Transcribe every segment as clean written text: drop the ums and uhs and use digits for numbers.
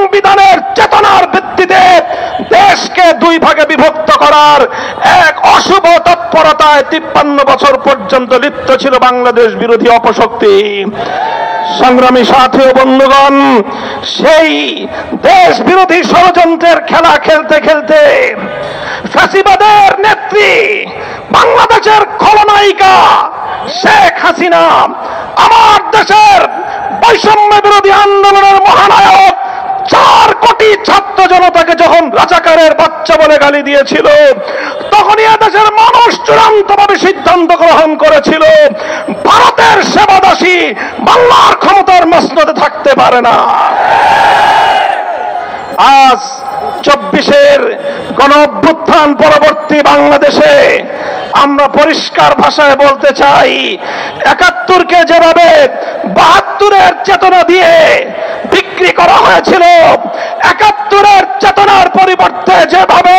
সংবিধানের চেতনার ভিত্তিতে দেশকে দুই ভাগে বিভক্ত করার এক অশুভ তৎপরতায় 53 বছর পর্যন্ত লিপ্ত ছিল বাংলাদেশ বিরোধী অপশক্তি। সংগ্রামী সাথী ও বন্ধুগণ, সেই দেশ বিরোধী ষড়যন্ত্রের খেলা খেলতে খেলতে ফ্যাসিবাদের নেত্রী, বাংলাদেশের খলনায়িকা শেখ হাসিনা, আমার দেশের বৈষম্য বিরোধী আন্দোলনের মহানায়ক 4 কোটি ছাত্র জনতাকে যখন রাজাকারের বাচ্চা বলে গালি দিয়েছিল, তখনই দেশের মানুষ চূড়ান্তভাবে সিদ্ধান্ত গ্রহণ করেছিল ভারতের সেবাদাসী বাংলার ক্ষমতার মসনদে থাকতে পারে না। আজ 24-এর গণ অভ্যুত্থান পরবর্তী বাংলাদেশে আমরা পরিষ্কার ভাষায় বলতে চাই, 71কে যেভাবে 72-এর চেতনা দিয়ে বিক্রি করা হয়েছিল, 71-এর চেতনার পরিবর্তে যেভাবে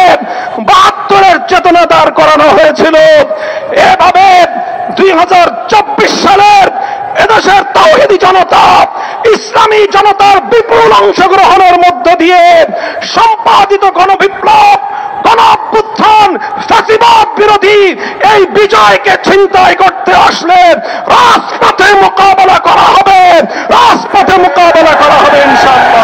72-এর চেতনা দাঁড় করানো হয়েছিল, এভাবে 2024 সালের এদেশের তাওহীদি জনতা, ইসলামী জনতার বিপুল অংশগ্রহণের মধ্য দিয়ে সম্পাদিত গণবিপ্লব, গণ অভ্যুত্থান, ফ্যাসিবাদ বিরোধী এই বিজয়কে ছিনতাই করতে আসলে রাজপথে মোকাবেলা করা হবে, রাজপথে মোকাবেলা করা হবে ইনশাআল্লাহ।